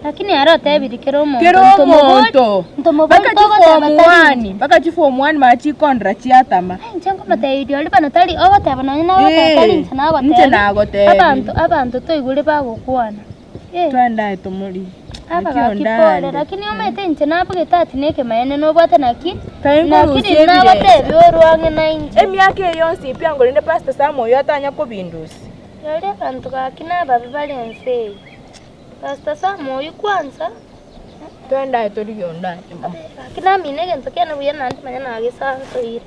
Lakini arote birikero mo. Baka form 1 machi kondra chiatama. Nchanga mate idio ali bana tali ogote bana na tali nchana gote. Abantu to igule bagukwana. Twenda itomuri. Abagakipole lakini omete nchana apuge tati neke mayene no bwate naki. Lakini na bate biorwange na inje. Emyake yonse pia ngolinde Pastor Samuel yatanya ko bindusi. Yale abantu kakina babibalense. Pastor Samuel kwanza. Twenda itoriyonda. Kina minege ntokena buya nanti manyana agisanso ire.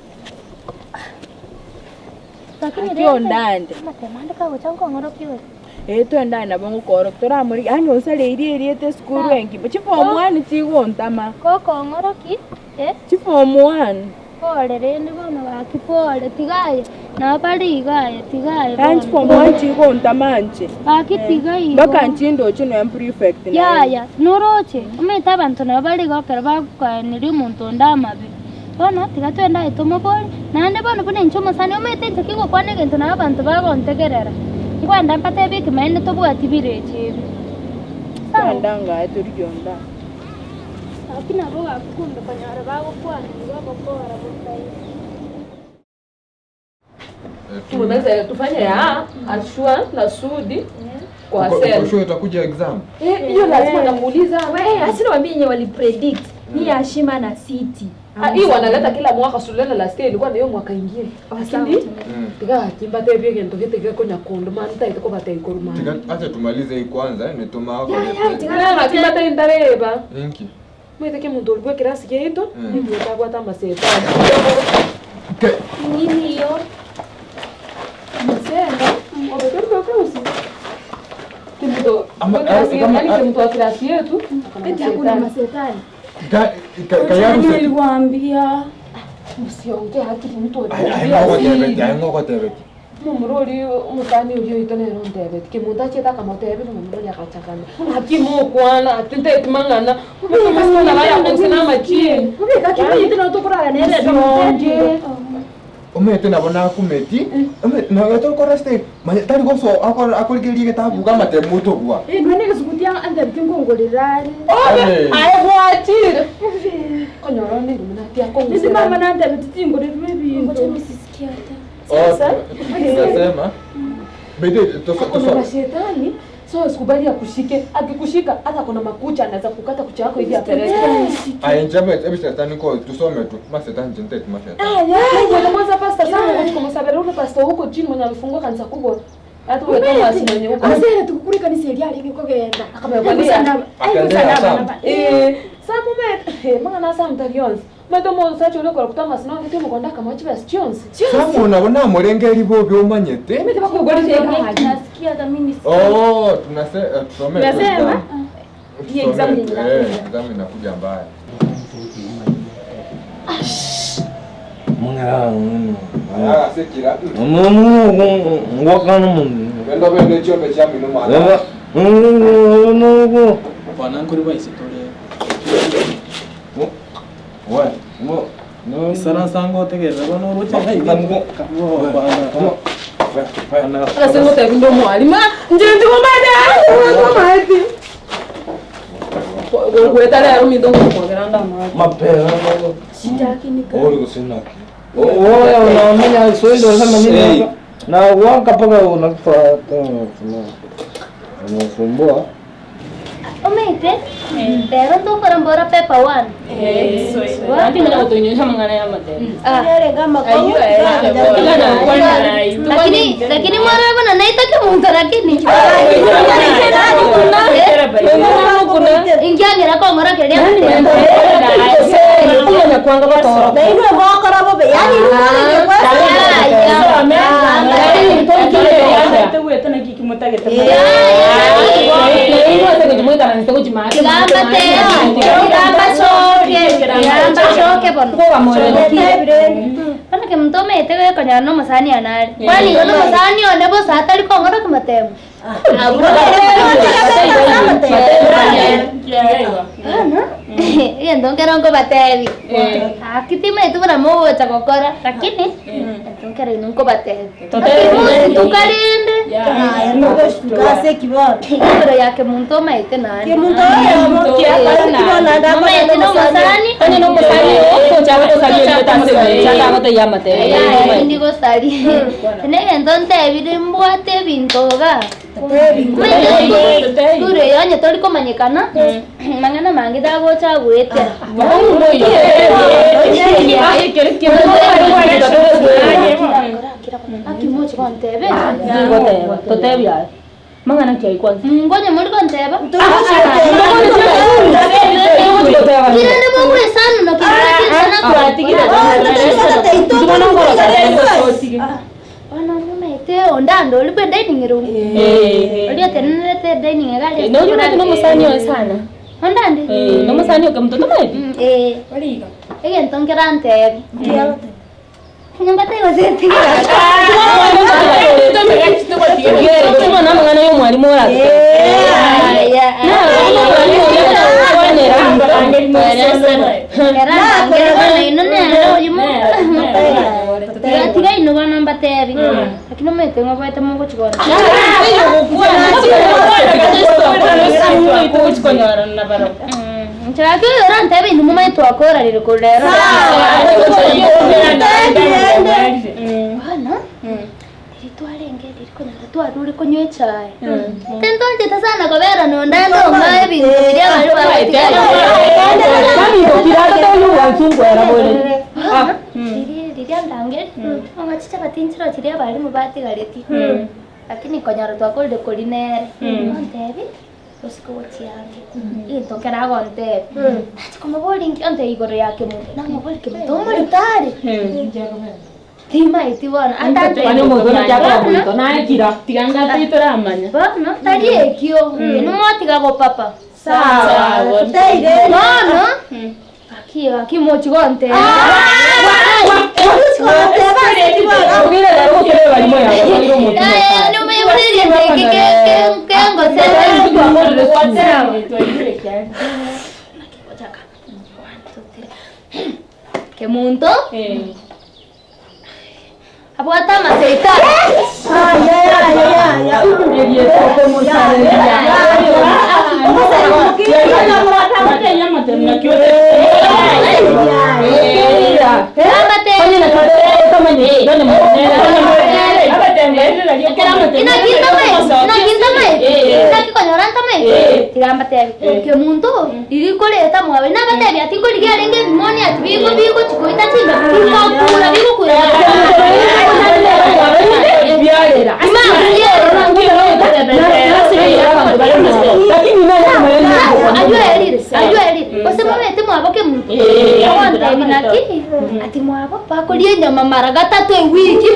Lakini ryondande. Matemande ka gochanga ngoro kiwe. Twenda na bongo koroktora muri anyo usale iriete skuru enki. Form 1 chigontama. Koko ngoro ki? Form 1. Pole rende bono bakipole tigaye. Na bali gaye tigaye. Form 1 chigontama nche. Bakitigaye. Baka nchindo chino prefect na. Ya noroche. Umeta abantu na bali gokera bakwa niri muntu ndamabe. Bono tiga twenda itomo pole. Nande bono bune nchomo sane umete ntakigo kwane gento na abantu bagontegerera. Kwenda mpate biki maende tobwati bireche. Ndanga eturiyonda. Akina boga kumbe kanyara bago kwana ngabo bora butai. Tumeweza tufanye ya ashua na sudi kwa sel. Ashua itakuja exam. Hiyo lazima namuuliza. Wewe asili waambie yenye wali predict ni Ashima na City. Hii wanaleta kila mwaka sulena last year ilikuwa ndio mwaka ingine. Lakini tiga kimba tebye gento gitege ko nyakondo man taite ko batei ko rumana. Tiga acha tumalize hii kwanza nituma wako. Tiga kimba taite ndareba. Inki. Mwite ke muntu ulibwe kirasi geito ndio tabwa tamba seta. Nini hiyo? Msenda. Obetorwa kausi. Kimuto. Kimuto wa kirasi yetu. Eti hakuna masetani. Kayaru niliwaambia msiongea haki mtu ngoko tebeti. Mumurori umusani uriyo itonero ndebeti. Kimunta cheta kama tebeti mumurori akachakana. Haki mukwana atinte itimangana. Mumana baya kusina machini. Ubeka kibi itino tukura nere domonje. Umete nabona kumeti. Na yato koraste. Tari goso akorigeri getabu kama temuto bwa. None gisukutia ande bikingongolirari. Ayebwatire. Konyoro ni mnatia kongo. Nisi mama nande bititingo ribibingo. Ngoja misisikia hata. Sasa nasema bede kuna mashetani so sikubali akushike, akikushika hata kuna makucha anaweza kukata kucha yako hivi apeleke. Njema shetani ko tusome tu masetani jente mashetani. Ya kwanza Pastor Samuel kama sabera ule pastor huko chini mwenye alifungua kanisa kubwa. Hata wewe kama asimanye huko. Asere tukukuri kanisa ile ali kugenda. Akamwambia sana. Samuel mwana na Samuel tagionzi. Madomo sacho leko kutama sino ngite mukonda kama chiba Jones. Samu unabona murengeri bo byomanyete. Mimi bakugorije nasikia hata mimi. Tusome. Nasema hii exam inakuja mbaya. Mwana sekira. Ngwakana mundu. Bende chombe cha mino mwana. Bwana nguri baisitore. No, sana sango tegeza bano rucha hai bana. Sasa ngote ndo mwalimu. Nje ndi mbada. Kueta leo midongo kwa granda Mapera. Sitaki nika. Ori kusinaki. Unaamenya swendo kama nini? Na waka paka unafuata. Unasumbua. Omete? Pero tu korambora pepa wan. Wapi na utoinyesha mangana ya mate. Yale kama kwa. Lakini mwana bana naitaka muntu lakini. Ingia kwa mara kelia. Kuna kwanga batoro. Na ile bokora bobe. Yani Kana mtome ete kanya no masani anari. Kwani no masani one bo satali ko ngoro kumatemu. Iya ndongera ngo batevi. Akitime tu bana mo chakokora lakini ndongera ngo batevi. Tukalinde Gase kibona. Igoro yake muntu maite nani? Ke muntu oyo kibona ndako Maite no musani. Kani no musani ko chawo to sali tase chanda ko to yamate. Ya indigo sali. Nege entonces evirimbuate bintoga. Ture yonye tori komanyekana. Mangana mangi dago cha gwete. Akimochi kontebe. Totebia. Mangana kia kwanza. Ngoja muri kontebe. Kirende mwe sana no kirende kwa tikira. Ana mumete ondando libe dining room. Olia tenete dining egali. No yuna no musani sana. Ondande. No musani ko mtoto mai. Oliga. Ege ntonkerante. Nyamba tego zetika. Tumo na mwana yo mwalimu wala. Tiga ino bana mbatebi. Lakini mete ngobaita mungu chikora. Nchaka ran tebi ino mama itu akora lilo kulera. Bana. Ritualenge dirikona ritualure konywe chai. Tentonje tasana kobera no ndando ngaye bintu biria bari babaite. Kami dokirado to lu wansungu era bole. Diria ndange. Mama chicha batinchiro chiria bari mubati galeti. Lakini konyaro twakole kolinere. Montebi. Usiku wotiange. Into kera gonte. Ati como bolingi ante igoro yake mu. Namo bolike tomo litari. Tima itibona atante. Wani mugona chapa muito na ekira. Tiganga titora amanya. Bana tari ekio. Numoti gago papa. Sawa. Teire. No. Aki mochi gonte. ¿Qué mundo? Abuata maseita. Que mundo irikoleta mwawe nabatebi ati koligerenge bimoni ati bigo chikoita chinga kula bigo kula ati mwabo pakolie nyama mara gatatu ewiki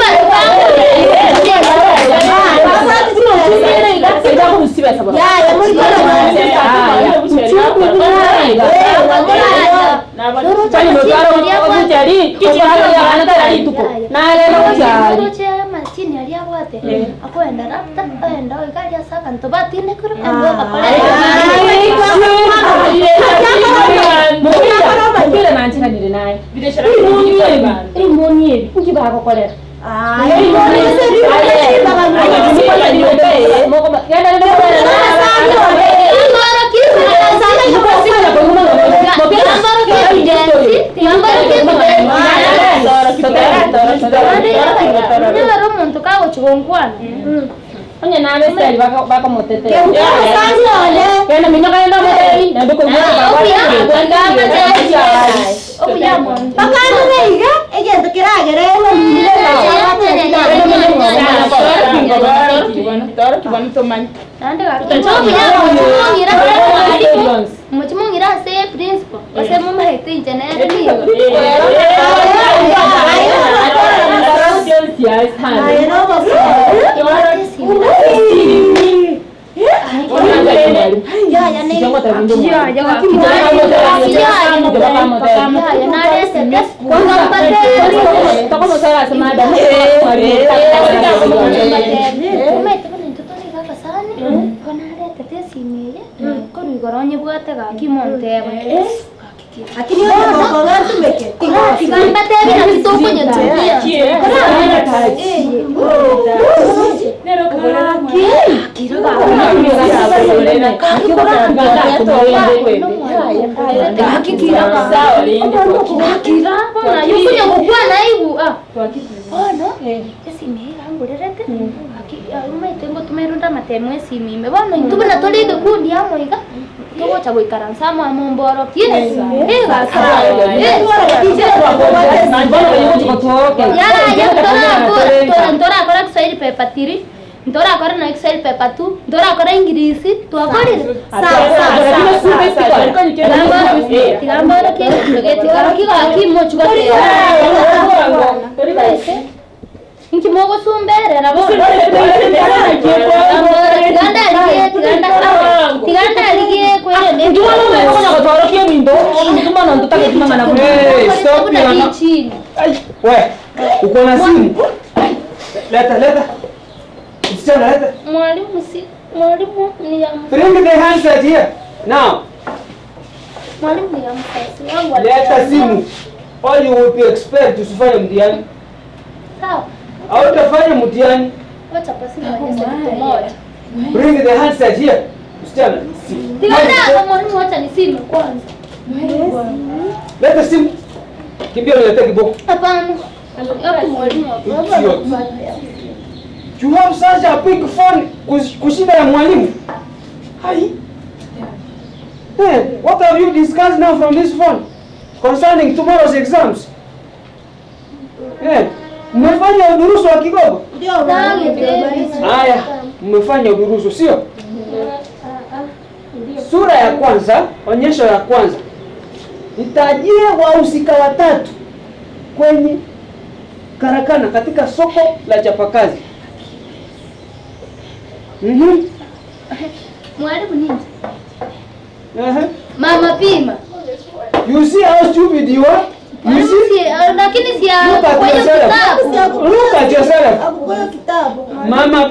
machini aliabwate akwenda rapta aenda oigaria saka ntobatine kuru endo Onya nane style baka motete. Kena minyo kaenda motete. Nando ko ngora baba. Pakano reiga egento kiragere muchimungira se principal ose mama hete engineer Lakini wewe kwa ngatu meke. Tigamba tebi na kitoko nyetulia. Nero kubolela mwana. Kiroga. Sawa lindi. Na yukunya kukua naibu. Ono. Esi mehera ngurerete. Umaitengo tumerunda matemwe simime. Bono intubona tolide kundi amoiga. Tugo cha gwikara mu amomboro. Yes. Ntora akora Kiswahili pepa 3, ntora akora na Kiswahili pepa 2, ntora akora Ingirisi, tuakorire. Tigamba ke tugeti kiga kimochuka. Inki mogo sumbere na bo. Tiganda aligie kwele. Njuma no mwana kutorokia mindo. Mtuma na ndutaka kimama na Stop Kuna chini. We, uko na simu? Leta. Msichana leta. Mwalimu ni ya Bring the handset here. Now. mwalimu ni ya mfasi wangu. Leta simu. All you will be expect usifanye mtihani. Sawa. Au utafanya mtihani. Wacha pasi na kitu moja. Bring the handset here. Msichana. Tiganda mwalimu wacha nisime kwanza. Leta simu. Kimbia unaleta kiboko. Hapana. Hapo mwalimu Idiot. You have such a big phone kushinda ya mwalimu. Hai. Hey, what have you discussed now from this phone concerning tomorrow's exams? Hey, mmefanya udurusu wa kigogo? Ndio Haya, mmefanya udurusu sio? Sura ya kwanza, onyesho ya kwanza. Nitajie wahusika watatu kwenye karakana katika soko la chapakazi. Mwalimu nini? Mama Mama pima. You see how stupid you are? You see? Lakini si Look at kwenye yourself. kitabu. Look at yourself. Hakukoyo kitabu. Mama